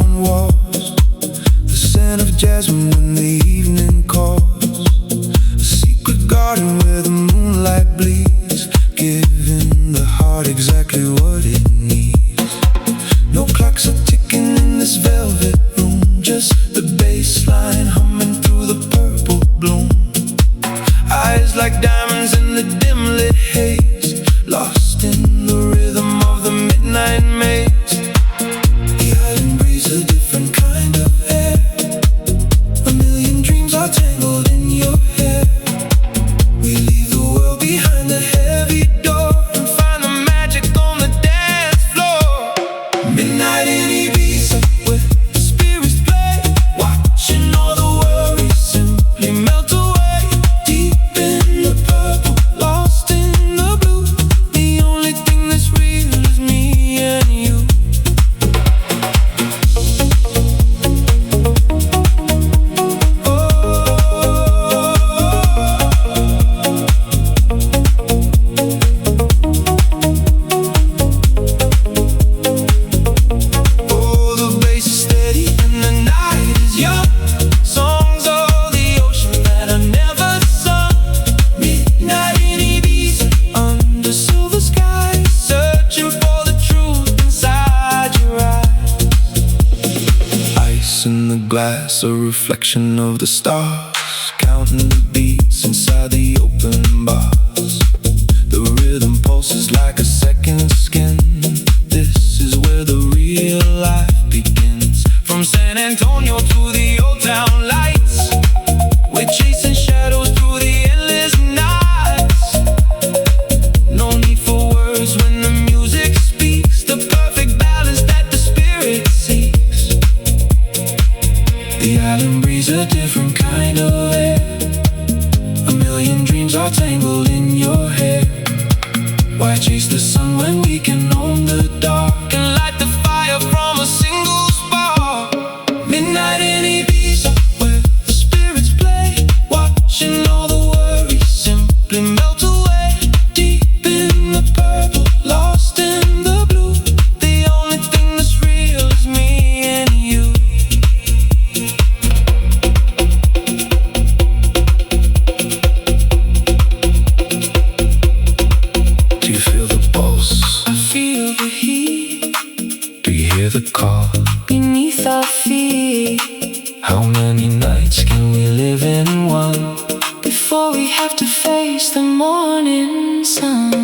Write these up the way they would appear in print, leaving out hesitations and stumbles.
on walls, the scent of jasmine when the evening calls, a secret garden where the moonlight bleeds, giving the heart exactly what it needs. No clocks are ticking in this velvet room, just the bass line humming through the purple bloom. Eyes like diamonds in the dim lit haze, lost in the rhythm of the midnight maze. The island breeze, a different kind of air, a million dreams are tangled in your hair. We leave the world behind the heavy door and find the magic on the dance floor. Midnight in Ibiza, where the spirits play, watching all the worries simply melt away. Deep in the purple, lost in the blue, the only thing that's real is me and you. Oh, the bass is steady and the night is young. Songs of the ocean that I never sung. Midnight in Ibiza, under silver skies, searching for the truth inside your eyes. Ice in the glass, a reflection of the stars, counting the beats inside the open bars. The rhythm pulses like a second skin. This is where the real life begins. From San Antonio to the old town lights, we're chasing shadows through the endless nights. No need for words when the music speaks, the perfect balance that the spirit seeks. The island breeze, a different kind of air, a million dreams are tangled in your hair. Why chase the sun when we can own the dark and light the fire from a single spark? Midnight in Ibiza, where the spirits play, watching all the worries simply melt away. Deep in the purple, lost in the blue, the only thing that's real is me and you. Do you feel the pulse? I feel the heat. Do you hear the call beneath our feet? How many nights can we live in one before we have to face the morning sun?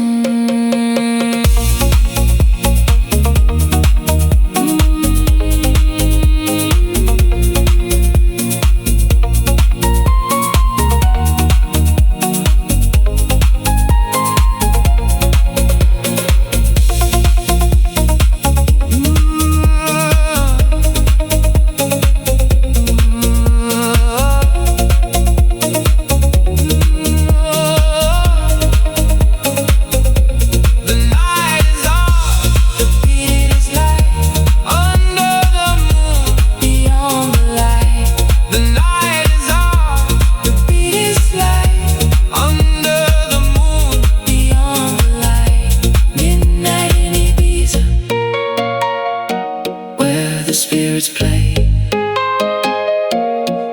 Spirits play,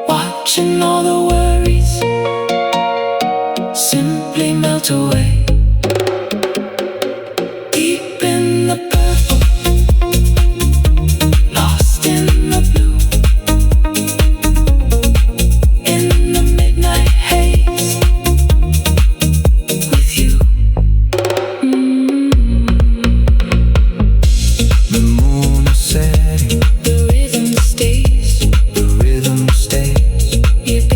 watching all the worries simply melt away. Deep in the purple, lost in the blue, in the midnight haze, with you. The moon is setting, the rhythm stays, the rhythm stays. It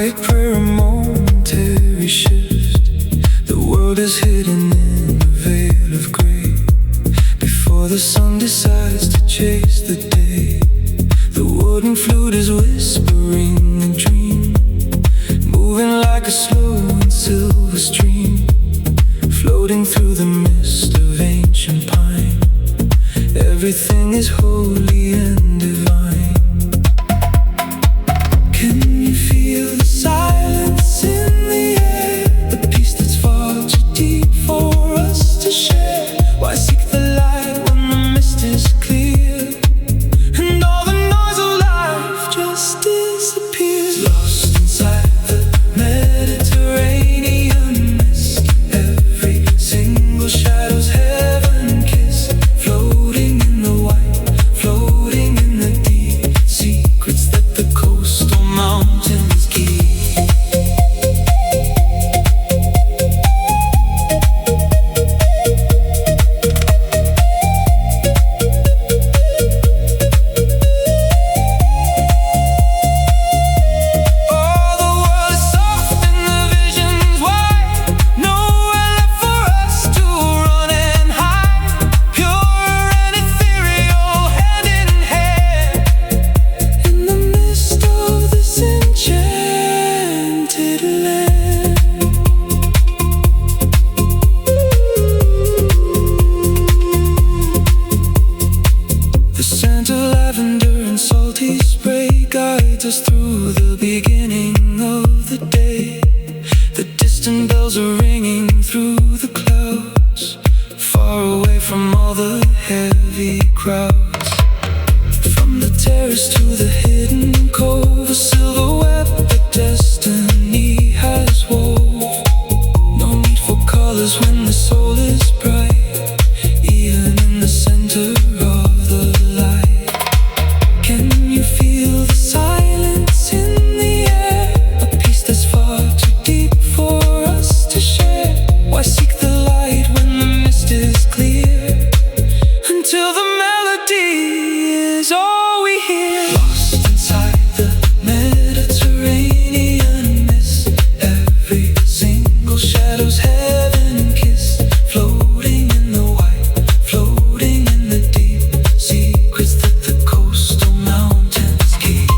quiet prayer, a momentary shift. The world is hidden in a veil of gray. Before the sun decides to chase the day, the wooden flute is whispering a dream, moving like a slow and silver stream, floating through the mist of ancient pine. Everything is holy and divine. Can you feel the silence in the air? The peace that's far too deep for us to share. Why seek the light when the mist is clear, and all the noise of life just disappears? Lost inside the Mediterranean mist, every single shadow's heaven kiss, floating in the white, floating in the deep, secrets that the coastal mountains keep. Oh, the world is soft and the vision's wide, nowhere left for us to run and hide. Pure and ethereal, hand in hand, in the midst of this enchanted land. The scent of lavender and salty spray guides us through the beginning of the day. The distant bells are ringing through the clouds, far away from all the heavy crowds. From the terrace to the hidden cove, a silver web that destiny has wove. No need for colors when the soul is bright, even in the center of the light. Can you feel the silence in the air? A peace that's far too deep for us to share. Why seek the light when the mist is clear, until the melody is all we hear? Lost inside the Mediterranean mist, every single shadow's heaven kiss, floating in the white, floating in the deep, secrets that the coastal mountains keep.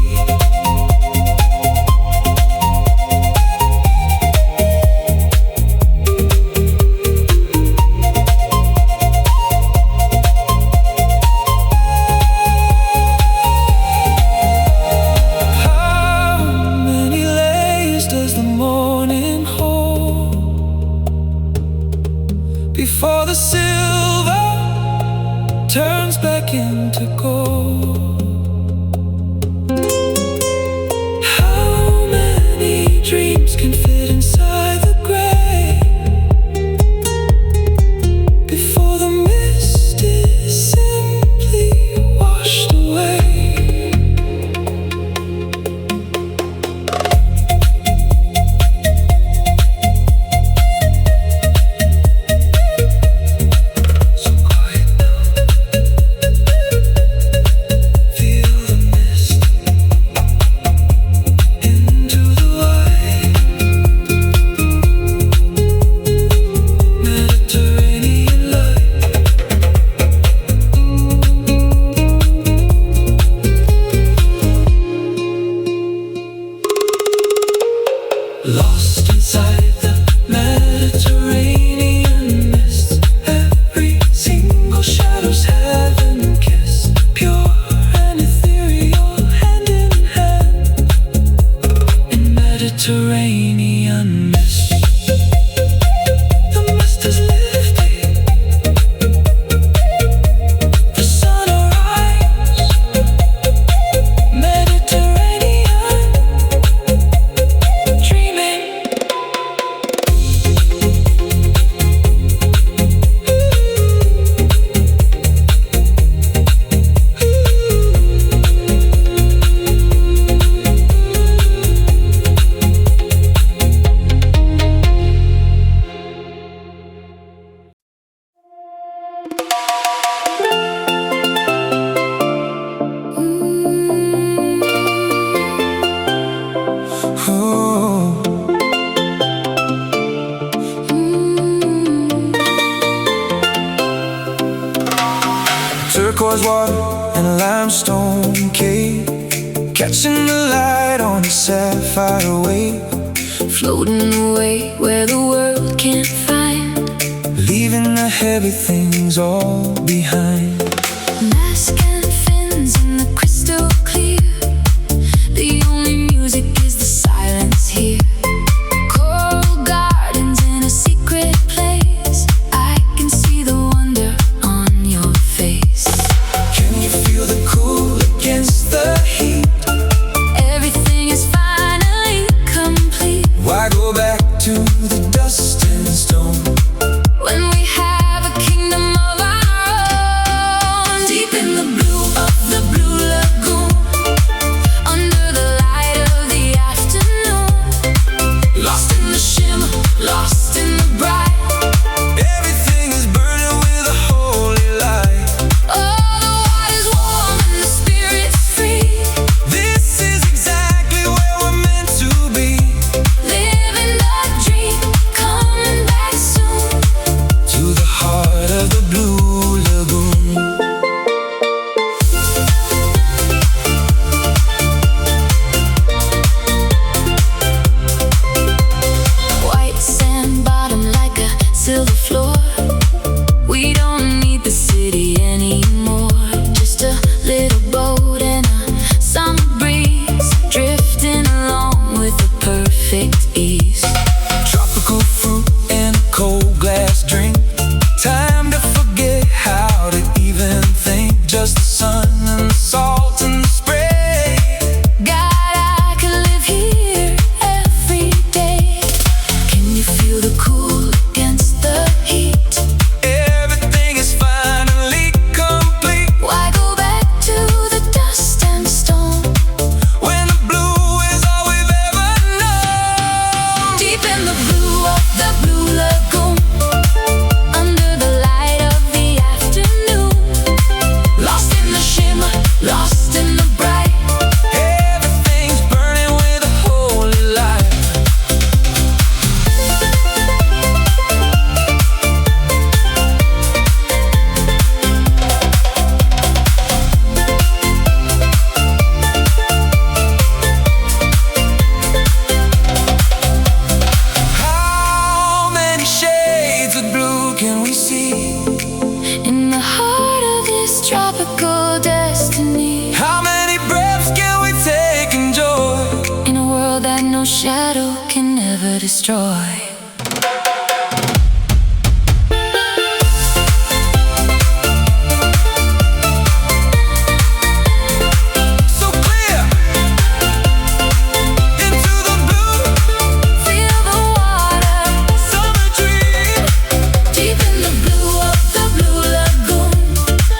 How many layers does the morning hold before the silver turns back into gold? How many dreams can fit inside the gray before the mist is simply washed away? So quiet now, feel the mist into the white Mediterranean light. Lost inside the Mediterranean mist, every single shadow's heaven kiss, pure and ethereal, hand in hand, in Mediterranean mist. The mist is lifting, the sun arise, Mediterranean, dreaming. rose water and a limestone cave, catching the light on a sapphire wave, floating away where the world can't find, leaving the heavy things all behind. Mask and fins in the crystal clear, the only music is the silence here. Coral gardens in a secret place, I can see the wonder on your face. Can you feel the cool against the heat? Everything is finally complete. Why go back to the dust and stone When we have a kingdom of our own, deep in the blue of the blue lagoon, under the light of the afternoon, lost in the shimmer, lost in the bright. everything is burning with a holy light. Oh, the water's warm and the spirit's free, This is exactly where we're meant to be, living the dream, coming back soon. to the heart of the blue lagoon. White sand bottom like a silver floor. We don't need the city anymore. Just a little boat and a summer breeze, drifting along with a perfect ease. Tropical fruit and a cold glass drink, time to forget how to even think. Just the sun and the salt and the spray. God, I could live here every day. Can you feel the cool against the heat? Everything is finally complete, Why go back to the dust and stone when the blue is all we've ever known. deep in the blue of the blue lagoon, under the light of the afternoon, lost in the shimmer, lost in the bright. Everything's burning with a holy light. How many shades of blue can we see? In the heart of this tropical destiny, How many breaths can we take in joy? in a world that no shadow can ever destroy. So clear into the blue, Feel the water, summer dream. deep in the blue of the blue lagoon,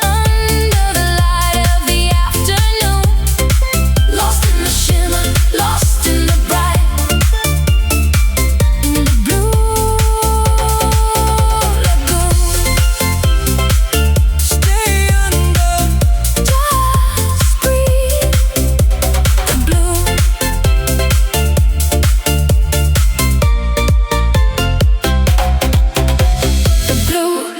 under the light of the afternoon, lost in the shimmer, lost in the bright. In the blue lagoon, Stay under, just breathe. The blue. The blue.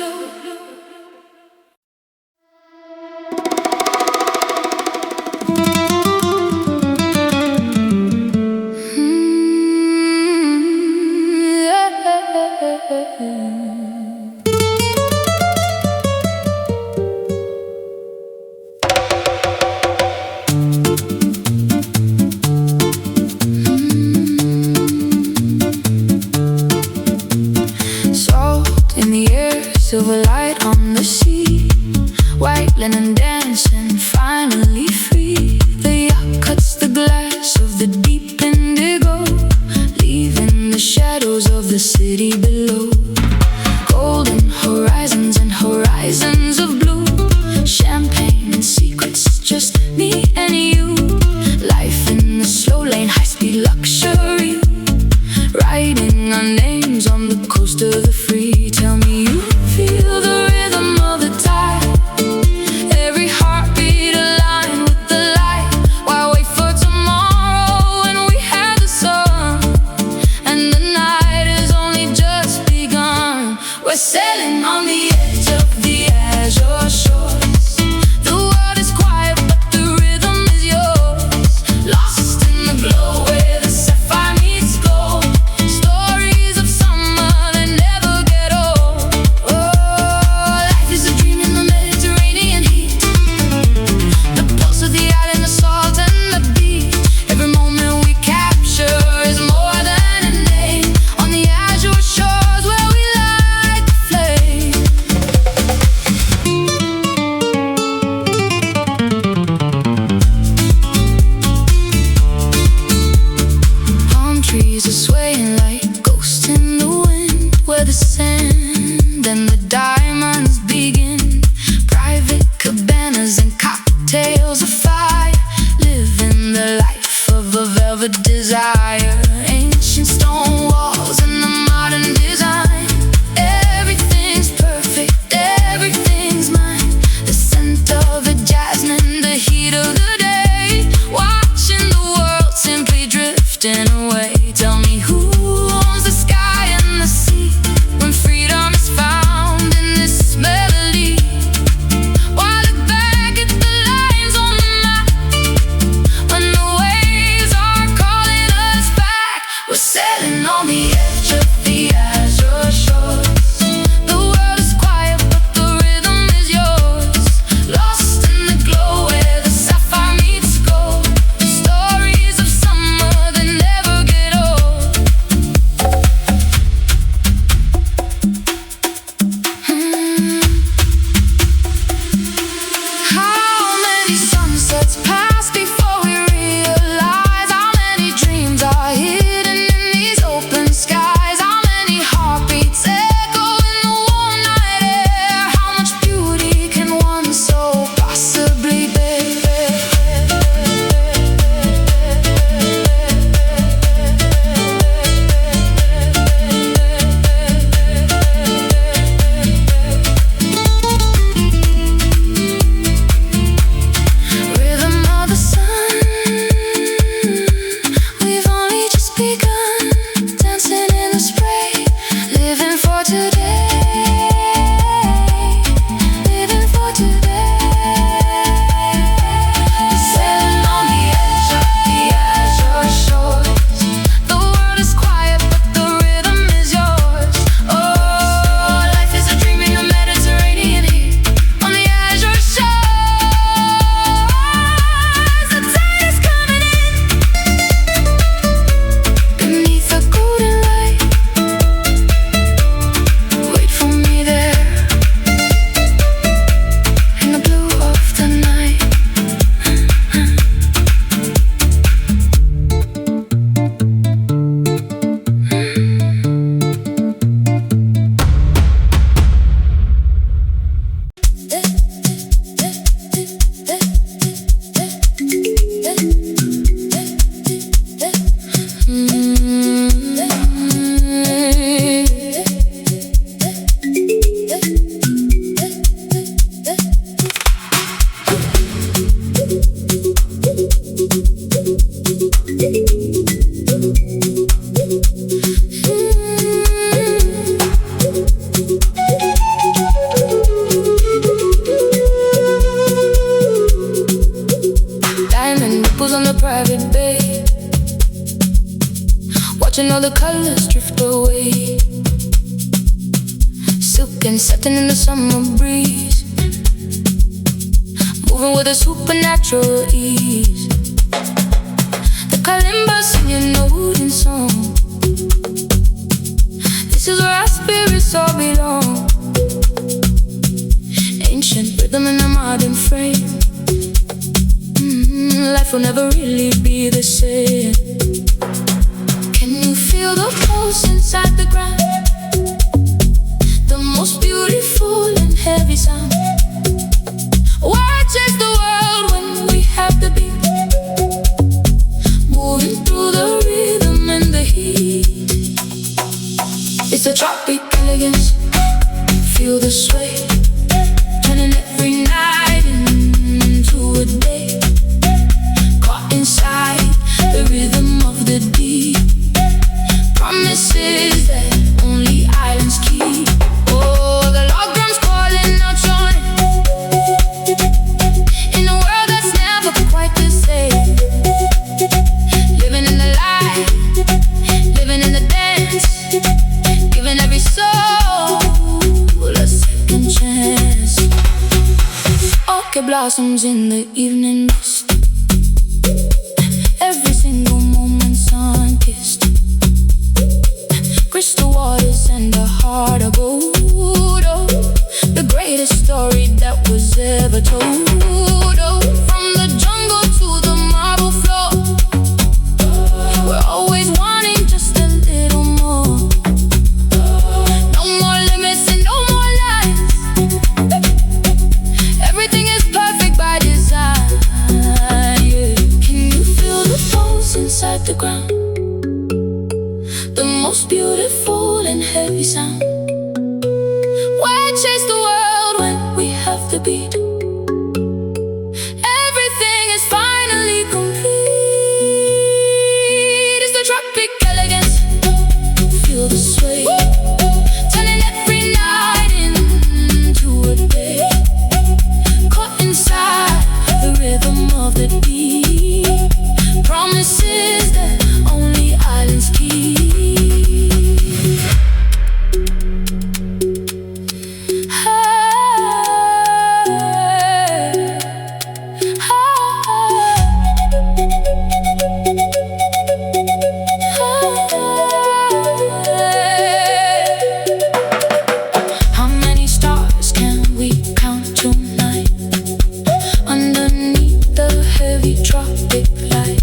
Salt in the air, silver light on the sea, white linen dancing, finally free. The yacht cuts the glass of the deep indigo, leaving the shadows of the city below. Golden horizons and horizons of blue, champagne and secrets, just me and you. Life in the slow lane, high-speed luxury, writing our names on the coast of the free. Tell me you feel the rhythm of the tide, every heartbeat aligned with the light. Why wait for tomorrow when we have the sun, and the night has only just begun. We're sailing on the edge of the azure shores, the trees are swaying like ghosts in the wind, where the sand and the diamonds begin. Private cabanas and cocktails of fire, living the life of a velvet desire. Ancient stone walls and the modern design, everything's perfect, everything's mine. The scent of the jasmine, the heat of the day, watching the world simply drifting away. Tell me who owns the sky and the sea, when freedom is found in this melody. Why look back at the lines on the map, when the waves are calling us back? We're sailing on the edge of the azure shores. The world is quiet but the rhythm is yours. Lost in the glow where the sapphire meets gold. Stories of summer that never get old. How many sunsets pass before we realize how many dreams are hidden in these open skies? How many heartbeats echo in the warm night air? How much beauty can one so possibly bear? Rhythm of the sun, we've only just begun, dancing in the spray, living for today, living for today. Sailing on the edge of the azure shores. The world is quiet but the rhythm is yours. Oh, life is a dream in the Mediterranean heat, on the azure shores. The tide is coming in, beneath the golden light. Wait for me there, in the blue of the night. Diamond ripples on the private bay, watching all the colors drift away. Silk and satin in the summer breeze, moving with a supernatural ease. The kalimba singing Odin song, this is where our spirits all belong. Ancient rhythm in a modern frame, life will never really be the same. Can you feel the pulse inside the ground? The most beautiful and heavy sound. Why chase the world when we have the beat, moving through the rhythm and the heat? It's a tropic elegance, feel the sway, turning every night into a day. Caught inside the rhythm of the deep, promises that only islands keep. Oh, the log drums calling out your name, in a world that's never quite the same. Living in the light, living in the dance, giving every soul a second chance. Orchid blossoms in the evening mist, every single moment sun-kissed. Crystal waters and a heart of gold. Oh, the greatest story that was ever told. Oh, from the jungle to the marble floor, we're always wanting most beautiful and heavy sound. Why chase the world when we have the beat? Everything is finally complete. It's the tropic elegance. Feel the sway, turning every night into a day. Caught inside the rhythm of the deep. Promises that only islands keep. How many stars can we count tonight underneath the heavy tropic light?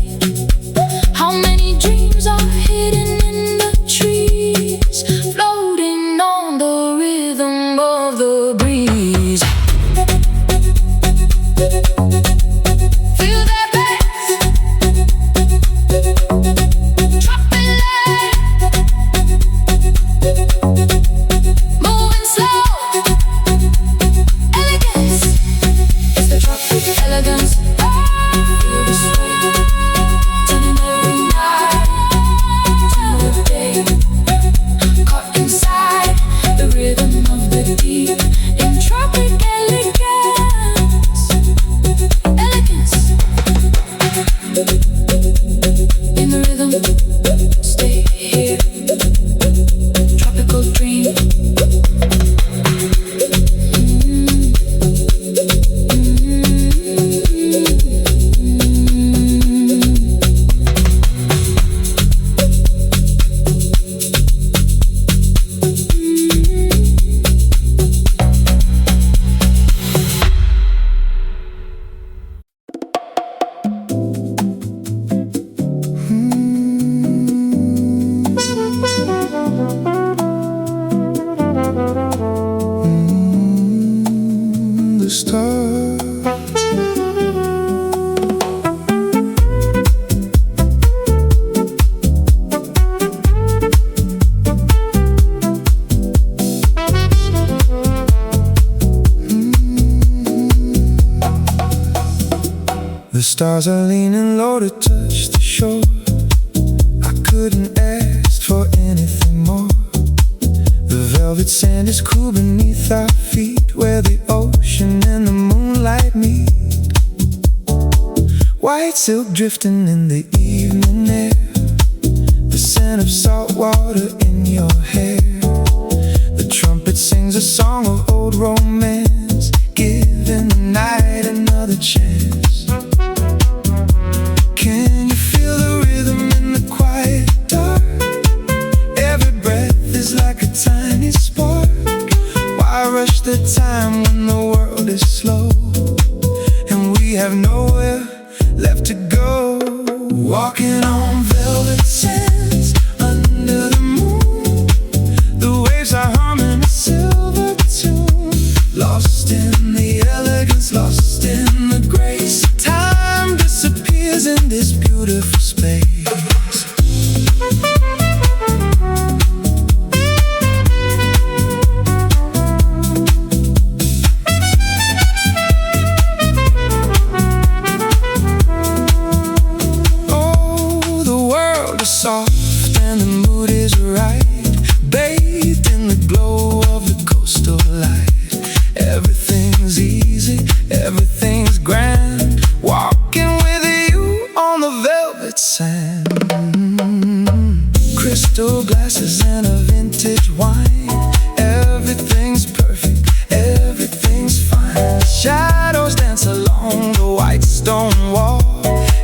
How many dreams are hidden in the trees, floating on the rhythm of the breeze? Feel that bass, tropic light, moving slow, elegance. It's the tropic elegance. Feel the sway, turning every night to a day. Caught inside the rhythm of the deep. In tropic elegance, elegance. In the rhythm, stay here. Tropical dream. The stars, the stars are leaning low to touch the shore. I couldn't ask for anything more. The velvet sand is cool beneath our feet, where the ocean and the moonlight meet. White silk drifting in the evening air, the scent of salt water in your hair. The trumpet sings a song of old romance, giving the night another chance. Can you feel the rhythm in the quiet dark? Every breath is like a tiny spark. Why rush the time when the world is slow and we have nowhere left to go? Walking on velvet sands under the moon, the waves are humming a silver tune. Lost in the elegance, lost in the grace. Time disappears in this beautiful space. Soft and the mood is right, bathed in the glow of the coastal light. Everything's easy, everything's grand, walking with you on the velvet sand. Crystal glasses and a vintage wine. Everything's perfect, everything's fine. Shadows dance along the white stone wall,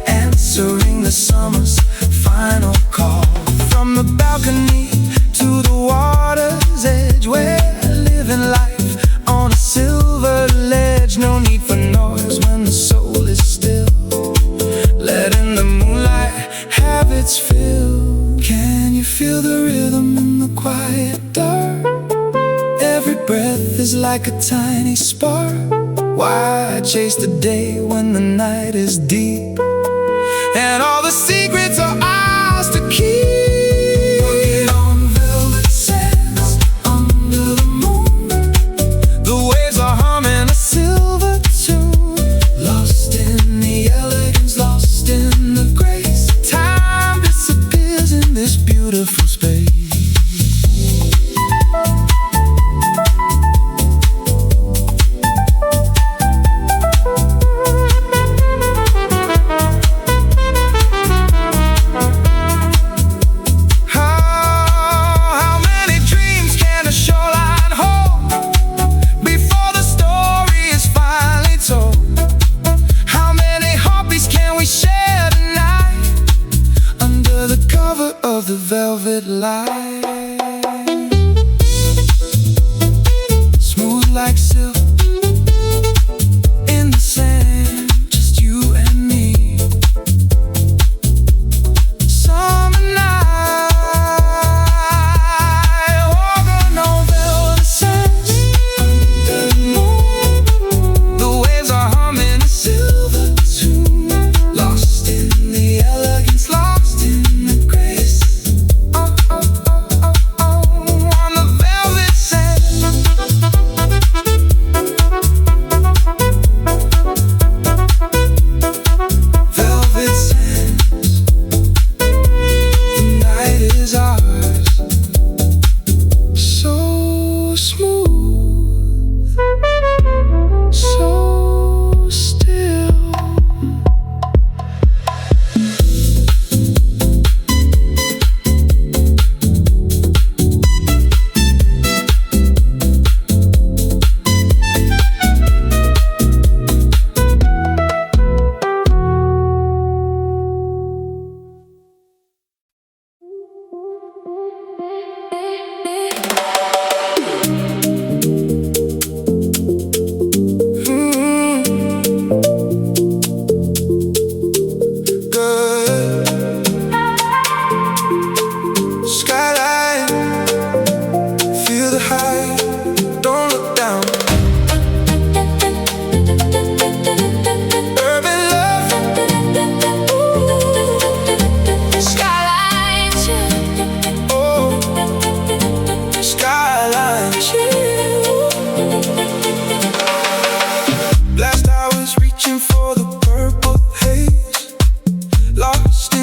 answering the summer's final call. From the balcony to the water's edge, we're living life on a silver ledge. No need for noise when the soul is still, letting the moonlight have its fill. Can you feel the rhythm in the quiet dark? Every breath is like a tiny spark. Why chase the day when the night is deep and all the secrets are ours to keep? Walking on this beautiful space. Of the velvet light, smooth like silk in the sand, just you and me. Summer night, walking on velvet sands under the moon. The waves are humming a silver tune, lost in the elegance, lost in the grace.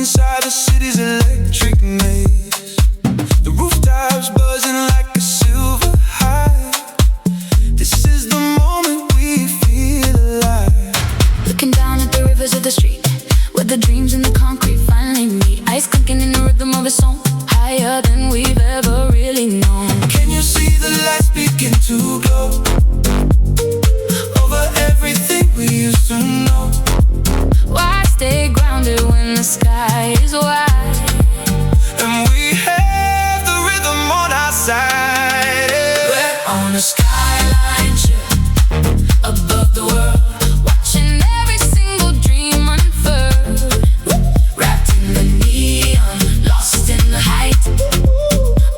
Inside the city's electric maze, the rooftops buzzing like a silver hive. This is the moment we feel alive. Looking down at the rivers of the street, where the dreams and the concrete finally meet. Ice clinking in the rhythm of a song, higher than we've ever really known. Can you see the lights begin to glow over everything we used to know? Why stay grounded when the sky is wide? And we have the rhythm on our side, yeah. We're on a skyline ship above the world, watching every single dream unfurl. Wrapped in the neon, lost in the height,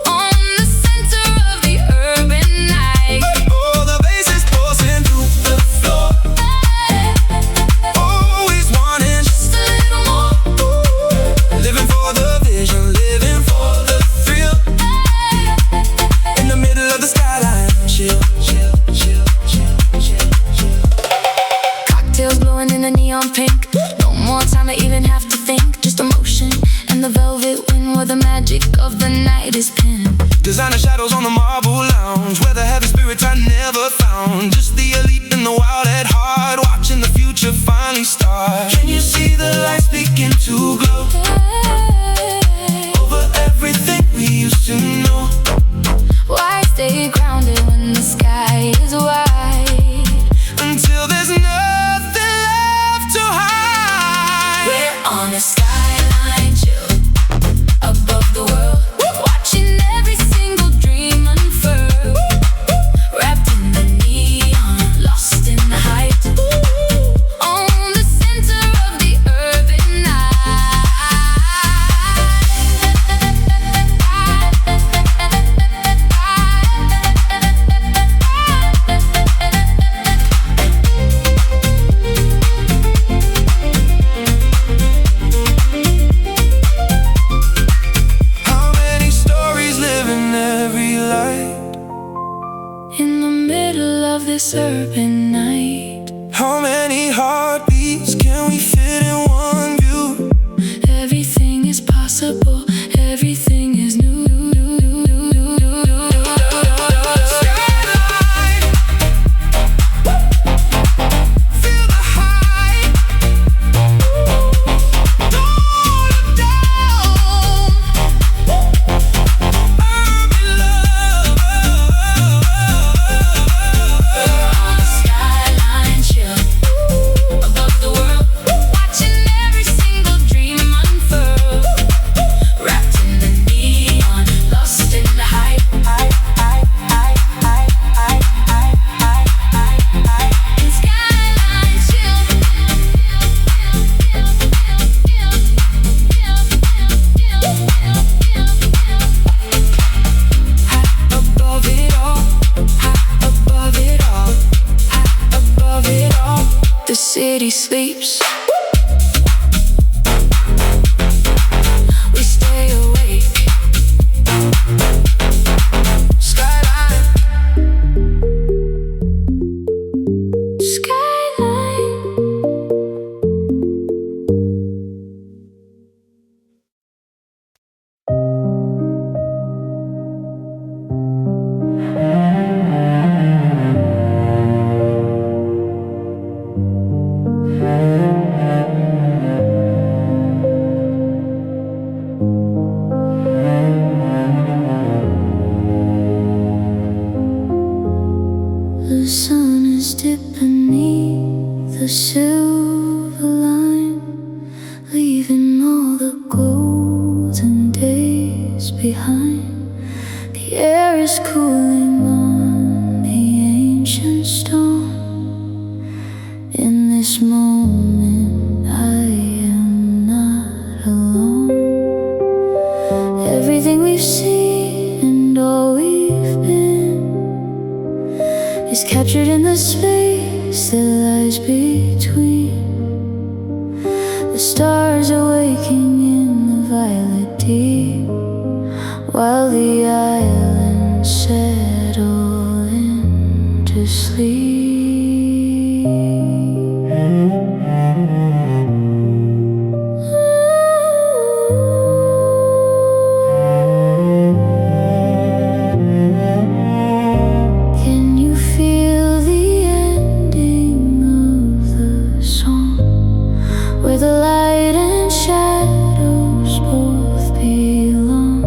on the center of the urban night. Oh, the bass is pulsing through the floor, always wanting Just a little more. living for the vision, living for the thrill. In the middle of the skyline, chill, chill, chill, chill, chill, chill. Cocktails glowing in the neon pink, no more time to even have to think. Just emotion and the velvet wind, where the magic of the night is pinned. Designer shadows on the marble lounge, where the heavy spirits I never found. Just the elite and the wild at heart, watching the future finally start. Can you see the lights begin to glow over everything we used to know? Why stay grounded when the sky is wide? Until there's nothing left to hide. We're on a skyline chill above the world, watching every single dream unfurl. Wrapped in the neon, lost in the height, on the center of the urban night. How many stories live in every light? In the middle of this urban night, How many heartbeats can we fit in one view? everything is possible, everything behind. The air is cooling on the ancient stone. In this moment I am not alone. Everything we've seen and all we've been is captured in the space that lies between. The stars are waking in the violet deep, while the islands settle into sleep. Can you feel the ending of the song, where the light and shadows both belong?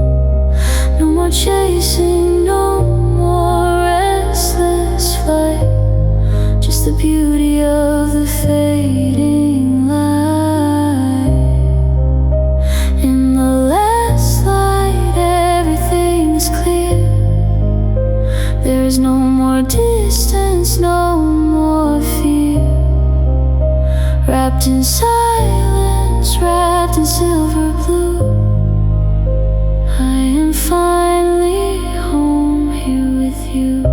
No more chasing, no more restless flight, just the beauty of the fading light. In the last light everything is clear. There is no more distance, no more fear. Wrapped in silence, wrapped in silver blue, I am finally home here with you.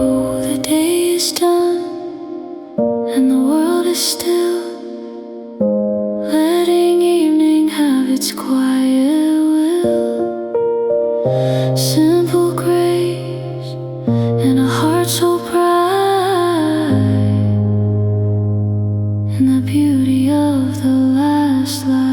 Oh, the day is done and the world is still, letting evening have its quiet will. Simple grace and a heart so bright, in the beauty of the last light.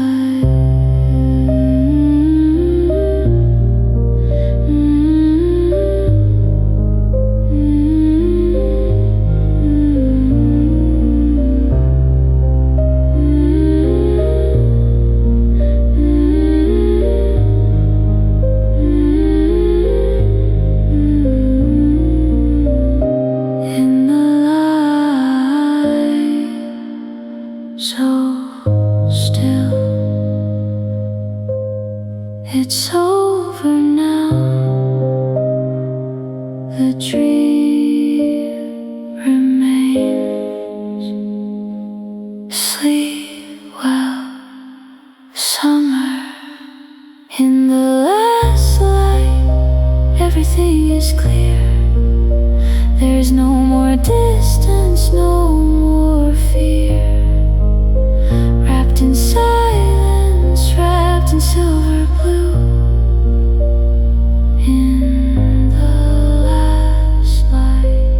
In the light, so still, it's over now. The dream remains. Sleep well, summer. In the last light everything is clear. There is no more distance, no more fear. Wrapped in silence, wrapped in silver blue, in the last light.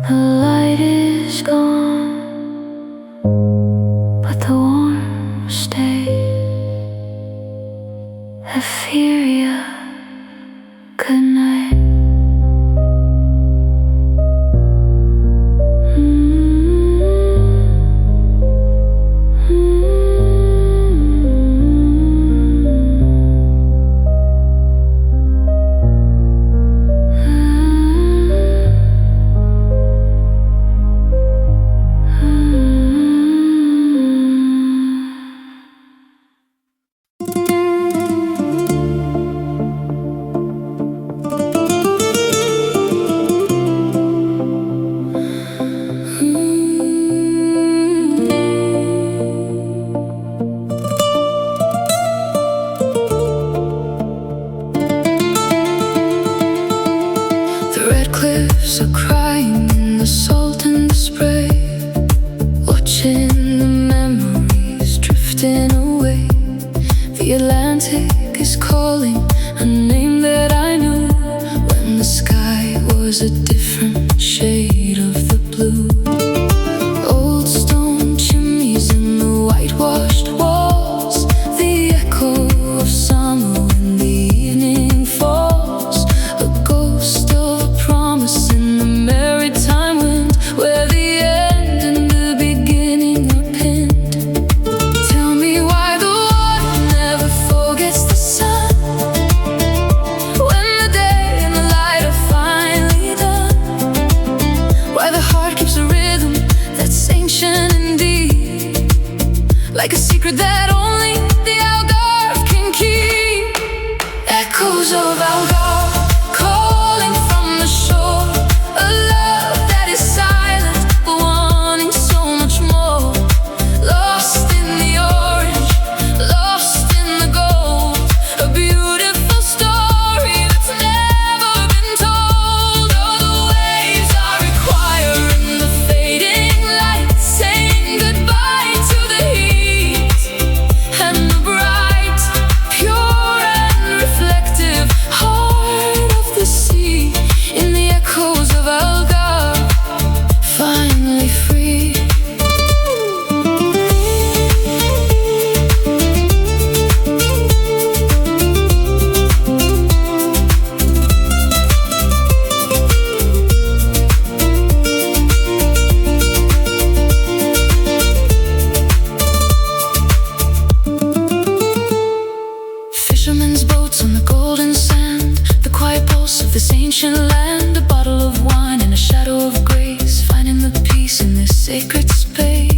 The light is gone, but the warmth stays. Euphoria, good night. The red cliffs are crying in the salt and the spray, watching the memories drifting away. The Atlantic is calling a name that I knew when the sky was a different shade of the blue. Old stone chimneys and the whitewashed walls, the echo of summer when the evening falls. A ghost of a promise secret that only the Algarve can keep. Echoes of Algarve calling from the shore, a love that is silent but wanting so much more. Lost in the orange, lost in the gold, a beautiful story that's never been told. Oh, the waves are requiring the fading light, saying goodbye to the heat and the bright, pure and reflective heart of the sea. In the echoes of Algarve, finally free. Fishermen's boats on the golden sand, the quiet pulse of this ancient land. A bottle of wine and a shadow of grace, finding the peace in this sacred space.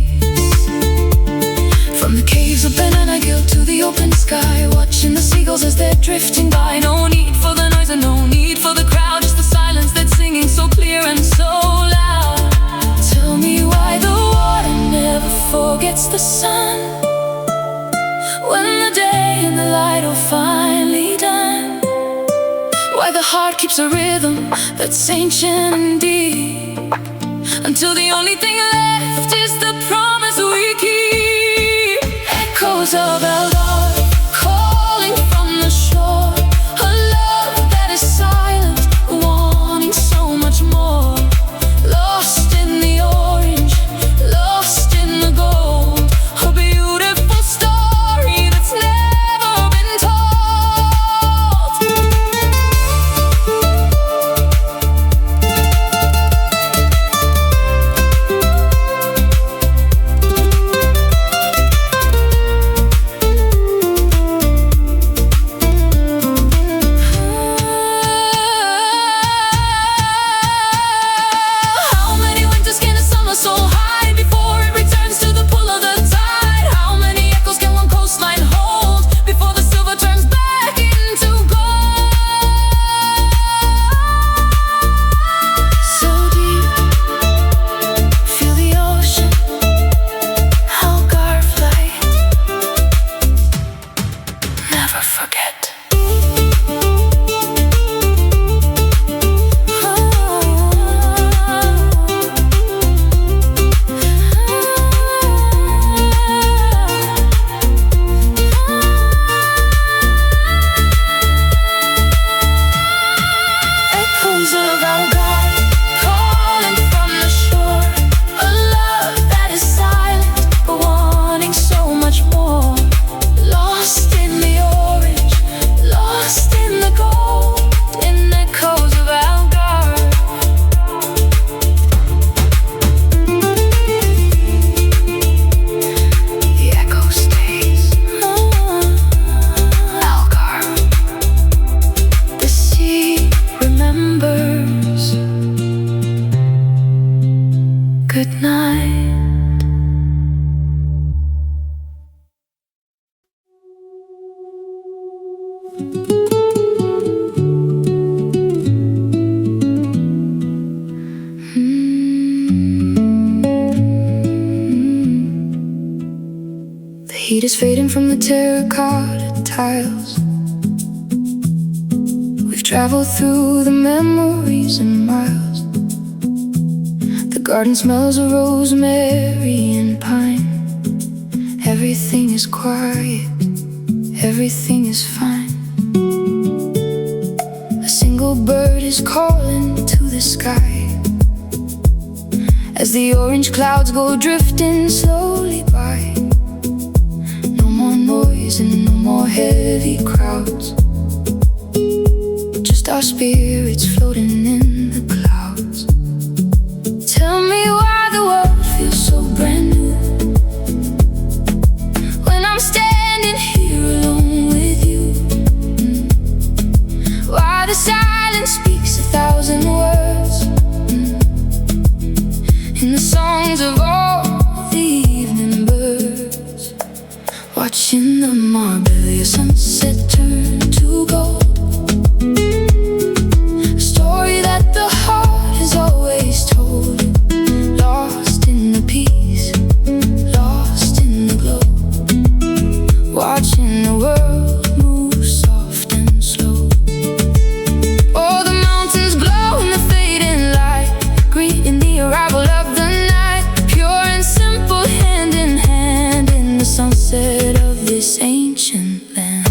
From the caves of Banana Gill to the open sky, watching the seagulls as they're drifting by. No need for the noise and no need for the crowd, just the silence that's singing so clear and so loud. Tell me why the water never forgets the sun, when the day and the light are finally done. Why the heart keeps a rhythm that's ancient and deep, until the only thing left is the promise we keep. Echoes of Algarve calling from the shore, a love that is silent, wanting so much more. Lost in the orange, lost in the gold, a beautiful story that's never been told. How many winters can a summer soul hide before it returns to the pull of the tide? How many echoes can one coastline hold before the silver turns back into gold? So deep, feel the ocean, Algarve light, never forget. Echoes of Algarve calling from the shore, a love that is silent but wanting so much more. Lost in the orange, lost in the gold, in echoes of Algarve. The echo stays. Algarve. The sea remembers. Good night. The heat is fading from the terracotta tiles. We've traveled through the memories in miles. The garden smells of rosemary and pine. Everything is quiet, everything is fine. A single bird is calling to the sky, as the orange clouds go drifting slowly by. No more noise and no more heavy crowds, just our spirits floating in the clouds. Tell me why the world feels so brand new, when I'm standing here alone with you. Why the silence speaks 1,000 words, in the songs of all the evening birds. Watching the Marbella sunset turn to gold, a story that the heart has always told. Lost in the peace, lost in the glow, watching the world move soft and slow. Oh, the mountains glow in the fading light, greeting the arrival of the night. Pure and simple, hand in hand in the sunset of this ancient land.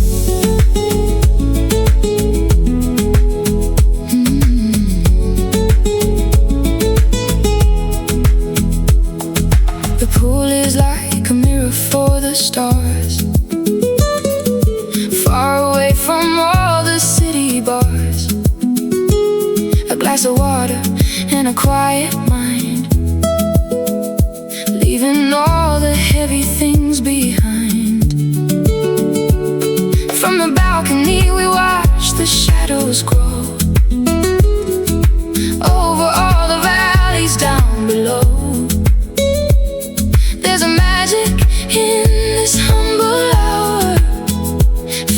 The pool is like a mirror for the stars, far away from all the city bars. A glass of water and a quiet mind, leaving all the heavy things behind. From the balcony we watch the shadows grow, over all the valleys down below. There's a magic in this humble hour,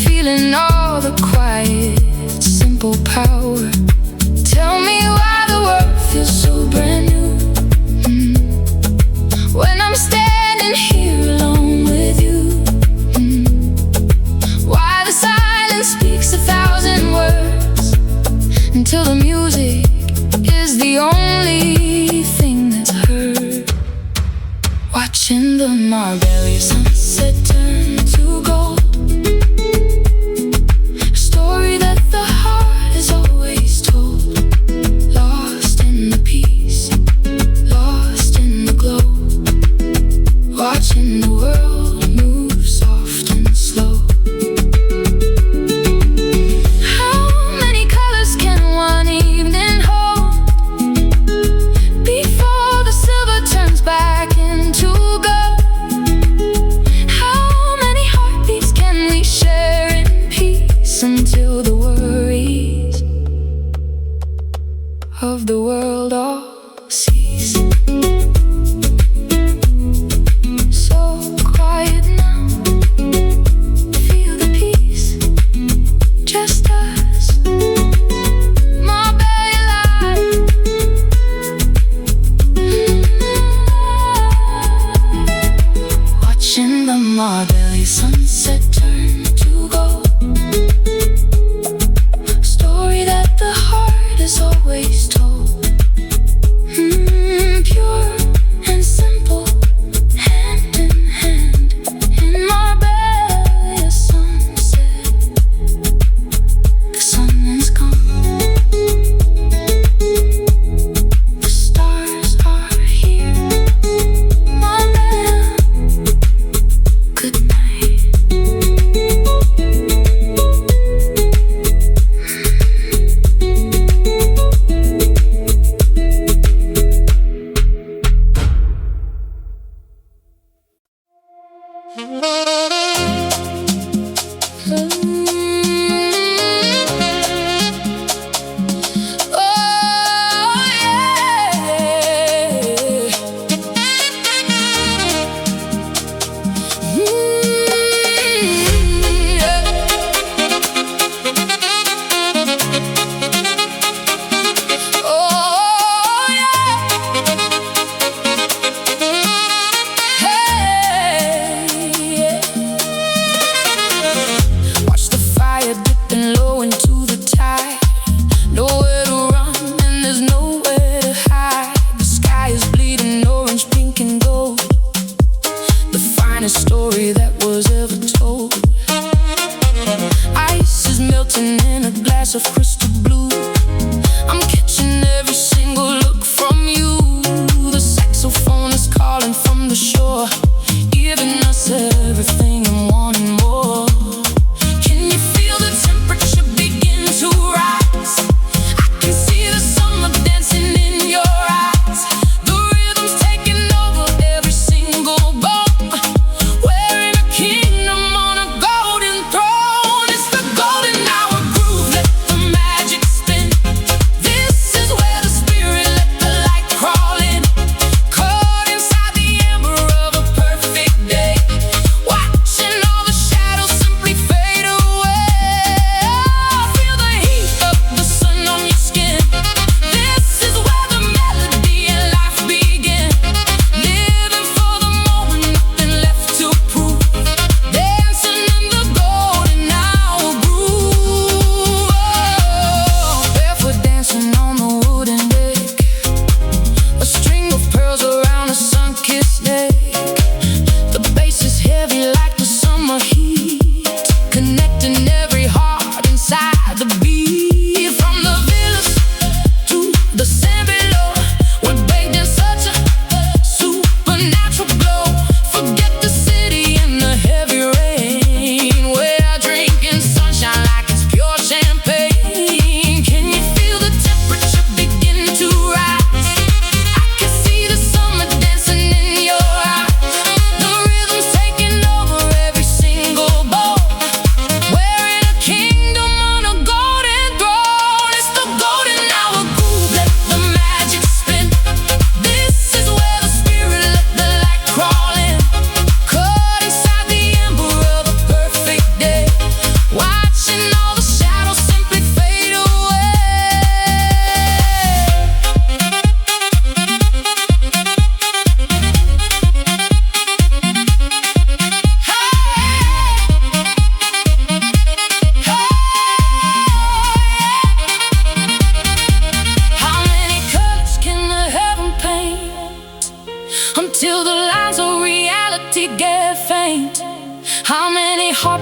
feeling all the quiet, simple power. Tell me why the world feels so brand new, when I'm standing here alone with you. Why the silence speaks 1,000 words, until the music is the only thing that's heard. Watching the Marbella sunset turn to gold, a story that the heart has always told. Lost in the peace, lost in the glow, watching the world move soft and slow. How many colors can one evening hold, before the silver turns back into gold? How many heartbeats can we share in peace, until the worries of the world all cease? So quiet now, feel the peace, just us, Marbella light. Watching the Marbella sunset turn to gold, a story that the heart has always told. Pure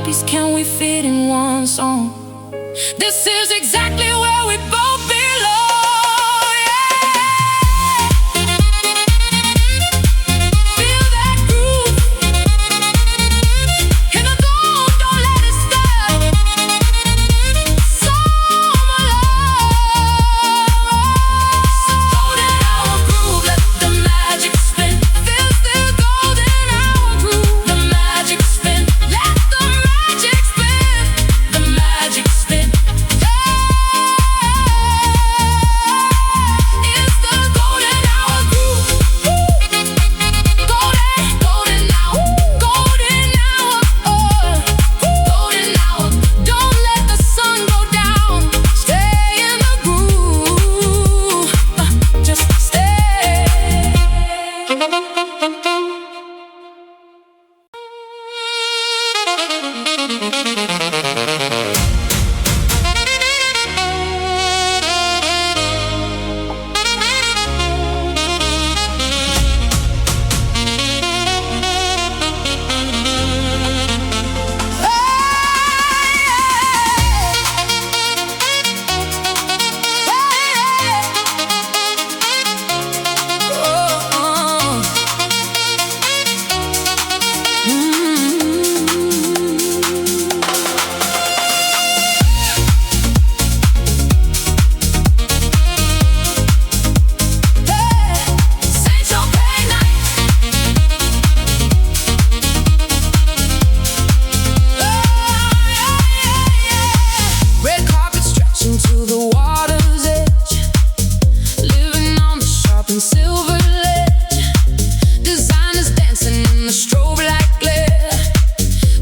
heartbeats can we fit in one song? This is exactly where we both belong. Yeah. Feel that groove in the dawn, don't let it stop. Summer love, golden hour groove, let the magic spin. Feels the golden hour groove, the magic spin. Let the magic spin, the magic spin. It's the golden hour groove. Golden, golden hour, golden hour, golden hour. Don't let the sun go down. Stay in the groove. Just stay. Red carpet stretching to the water's edge, living on the sharp and silver ledge. Designers dancing in the strobe light glare,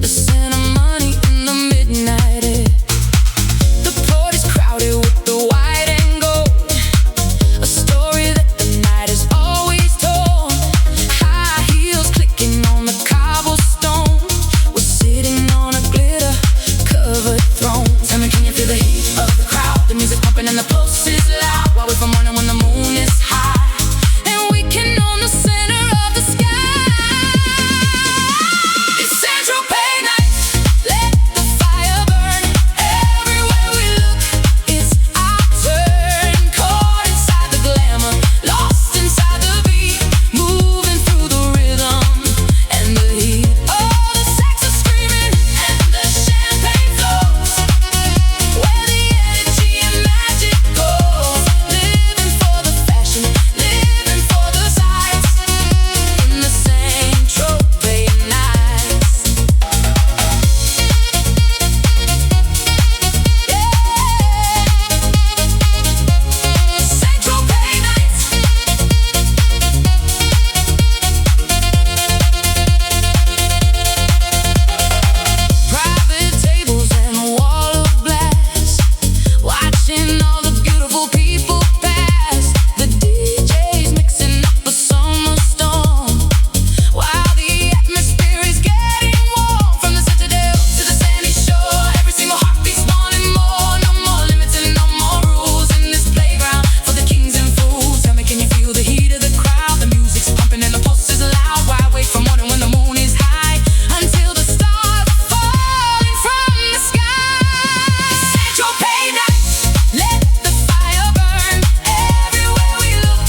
the scent of money in the midnight air. The port is crowded with the white and gold, a story that the night has always told. High heels clicking on the cobblestone, we're sitting on a glitter covered throne. Tell me, can you feel the heat of the crowd? The music pumping and the pulse is loud. While we're from morning when the moon is high, and we can own the center of the sky. It's Central Pay Night. Let the fire burn everywhere we look. It's our turn. Caught inside the glamour, lost inside the beat, moving through the rhythm and the heat. Oh, the sex is screaming and the champagne flows, where the energy and magic goes. Living for the fashion, living for the sights, in the same trophy nights. Central Pay Nights. Private tables and a wall of glass, watching all the beautiful people pass. The DJ's mixing up a summer storm, while the atmosphere is getting warm. From the Citadel to the sandy shore, every single heartbeat's wanting more. No more limits and no more rules in this playground for the kings and fools. Tell me, can you feel the heat of the crowd? The music's pumping and the pulse is loud. Why wait for morning when the moon is high, until the stars are falling from the sky? Central Pay Night. Let the fire burn everywhere we look.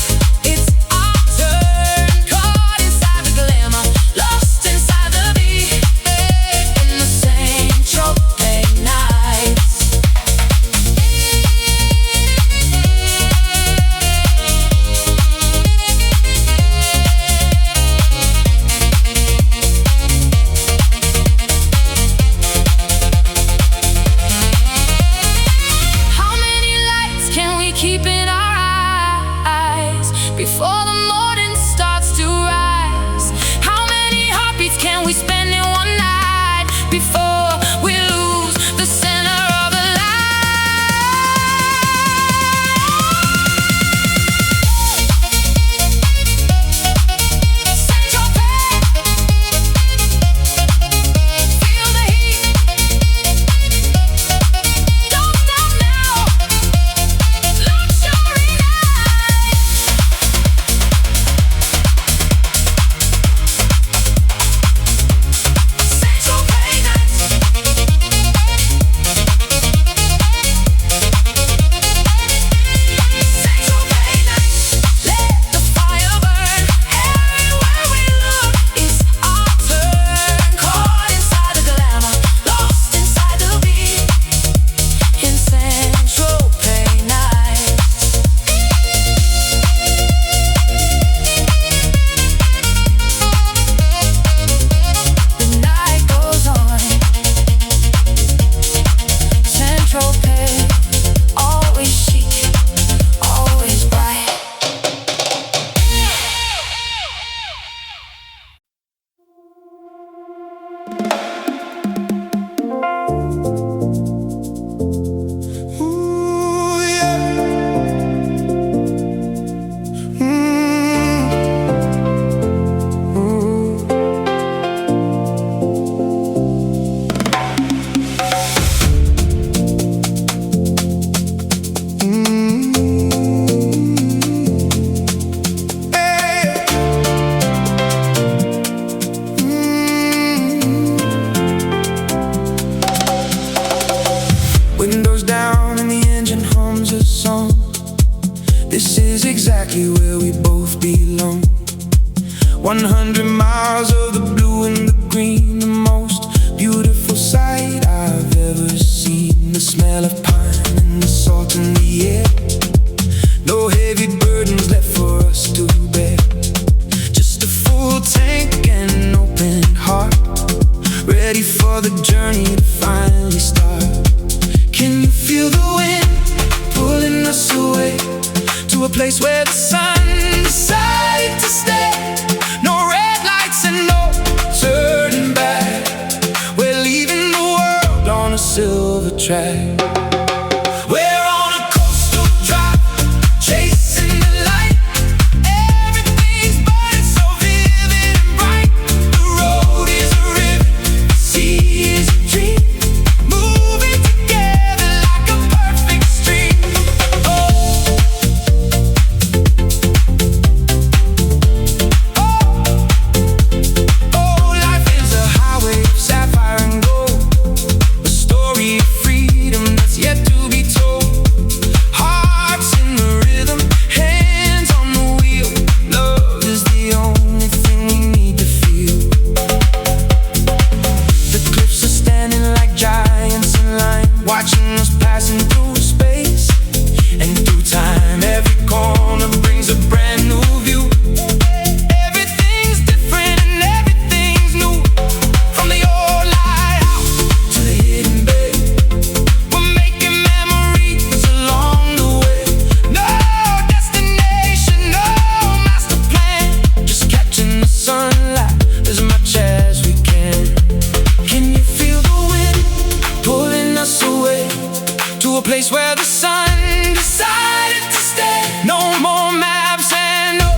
It's our turn. Caught inside the glamour, lost inside the beat, in the same trophy nights. How many lights can we keep in our eyes before the morning starts to rise? How many heartbeats can we spend in one night before we lose the center of the light? Central Pay. Feel the heat. Don't stop now. Luxury night. exactly where we both belong. 100 miles of the blue and the green, the most beautiful sight I've ever seen. The smell of pine and the salt in the air. No heavy burdens left for us to bear. Just a full tank and an open heart, ready for the journey to finally start. Can you feel the wind pulling us away to a place where the sun decided to stay? No red lights and no turning back. We're leaving the world on a silver track. We're on a coastal drive, chasing the light. Everything's burning so vivid and bright. The road is a river, the sea is a dream, moving together like a perfect stream. Life is a highway of sapphire and gold, a story of freedom that's yet to be told. Hearts in the rhythm, hands on the wheel. Love is the only thing we need to feel. The cliffs are standing like giants in line, watching us passing through space and through time. Every corner brings a brand new view. Everything's different and everything's new. From the old lighthouse to the hidden bay, we're making memories along the way. No destination, no master plan, just catching the sunlight as much as we can. Can you feel the wind pulling us away to a place where the sun decided to stay? No more maps and no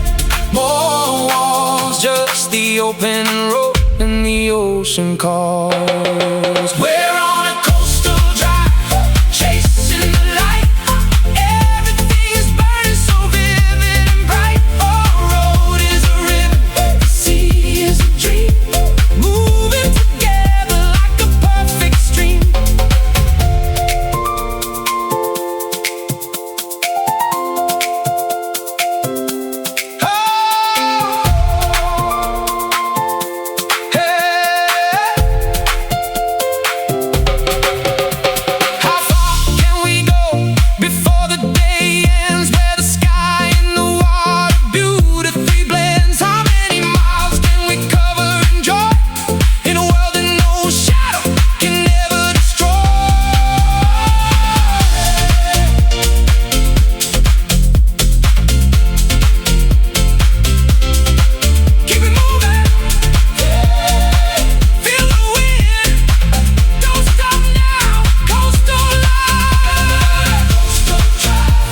more walls, just the open road and the ocean calls. We're on a coastal drive, chasing the light. Everything is burning so vivid and bright. Our road is a river, the sea is a dream, moving together like a perfect stream. How far can we go before the day ends? Where the sky and the water beautifully blends. How many miles can we cover in joy, in a world that no shadow can ever destroy? Keep it moving, feel the wind, don't stop now. Coastal life, coastal drive,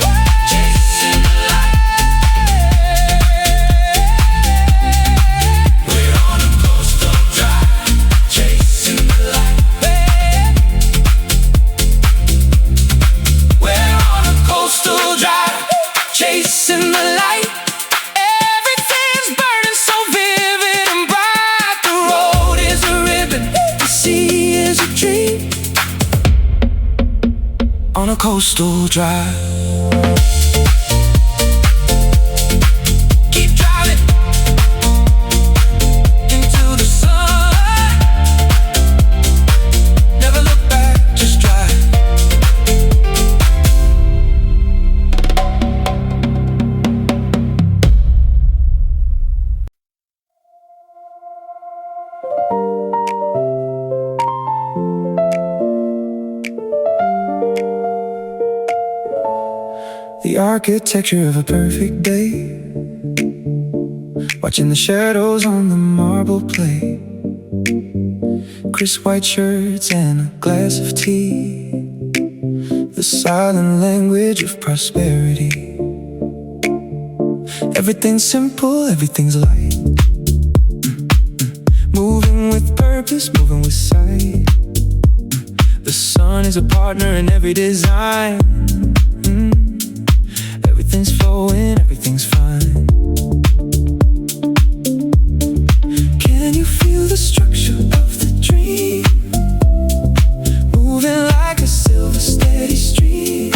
chasing the light. We're on a coastal drive, chasing the light. We're on a coastal drive, chasing the light. Everything's burning so vivid and bright. The road is a ribbon, the sea is a dream. On a coastal drive. Keep driving into the sun. Never look back, just drive. The architecture of a perfect day, watching the shadows on the marble play. Crisp white shirts and a glass of tea, the silent language of prosperity. Everything's simple, everything's light. Moving with purpose, moving with sight. The sun is a partner in every design. Everything's flowing, everything's fine. Can you feel the structure of the dream? Moving like a silver steady stream.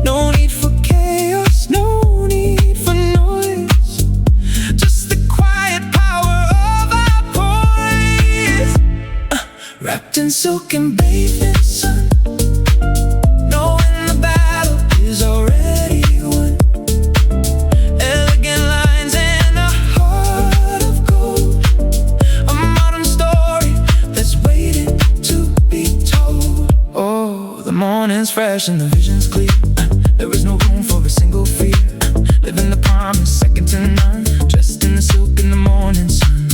No need for chaos, no need for in silk and bathed in sun, knowing the battle is already won. Elegant lines and a heart of gold, a modern story that's waiting to be told. Oh, the morning's fresh and the vision's clear. There is no room for a single fear. Living the promise, second to none. Dressed in the silk in the morning sun.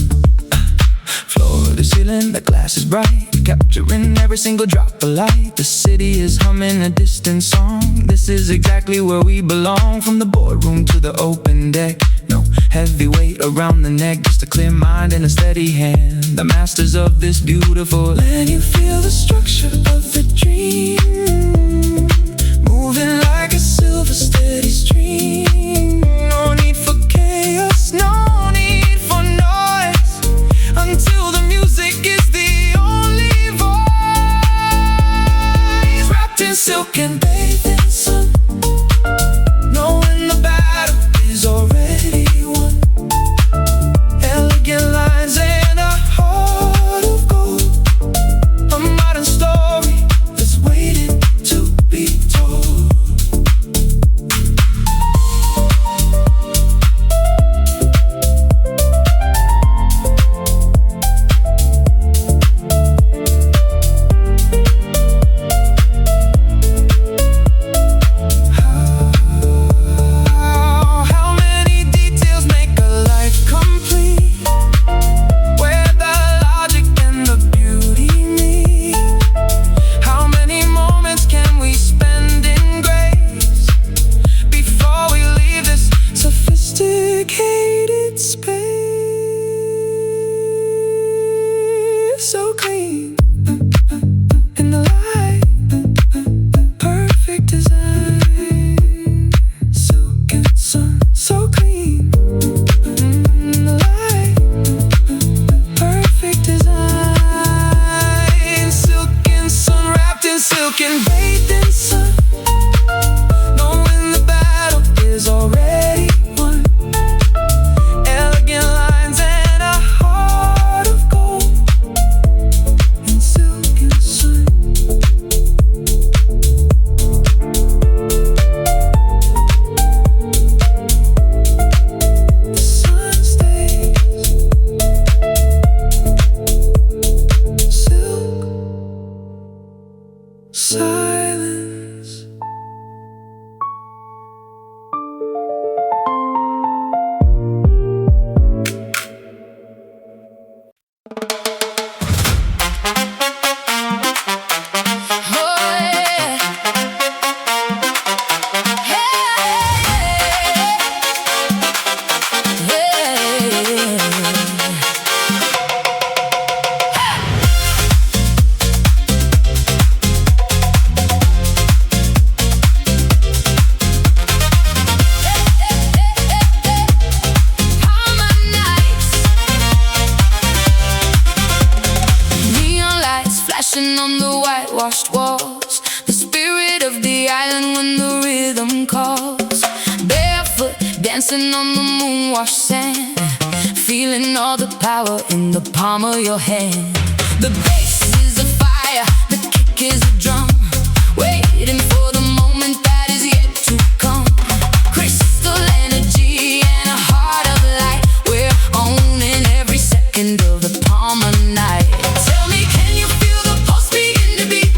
Floor to ceiling, the glass is bright, capturing every single drop of light. The city is humming a distant song. This is exactly where we belong. From the boardroom to the open deck, no heavy weight around the neck, just a clear mind and a steady hand. The masters of this beautiful land. You feel the structure of the dream, moving like a silver steady stream. No need for chaos, no need for noise, until the music is the only voice. Wrapped in silk and bathed in sun, knowing the battle is already won. Elegant lines and a heart of gold, a modern story that's waiting to be told. How many details make a life complete, where the logic and the beauty meet? How many moments can we spend in grace before we leave this sophisticated space? So clean in the light, perfect design. Silk and sun, so clean in the light, perfect design. Silk and sun, wrapped in silk and bathed in sun, knowing the battle is already won. Elegant lines and a heart of gold, in silk and sun. The sun stays silk, silence. Neon lights flashing on the whitewashed walls, the spirit of the island when the rhythm calls. Barefoot dancing on the moon-washed sand, feeling all the power in the palm of your hand. The bass is a fire, the kick is a drum, waiting for the moment that is yet to come. Crystal energy and a heart of light, we're owning every second of the Palmer night. Tell me, can you feel the pulse begin to beat,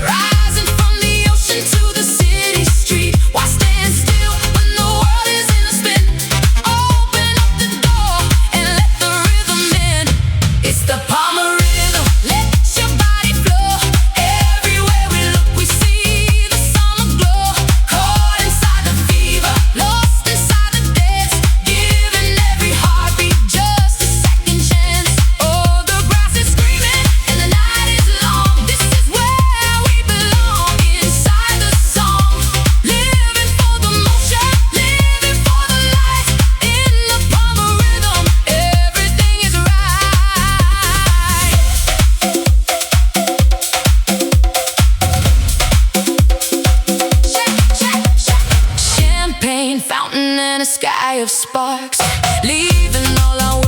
rising from the ocean to the city street? Why stand still when the world is in a spin? Open up the door and let the rhythm in. It's the Palmer rhythm, let your body flow. Everywhere we look we see the summer glow. Caught inside the fever, lost inside the dance, giving every heartbeat just a second chance. Oh, the grass is screaming and the night is long. This is where we belong, inside the song. Living for the motion, living for the light. In the Palmer rhythm, everything is right. Champagne fountain and a sky of sparks, leaving all our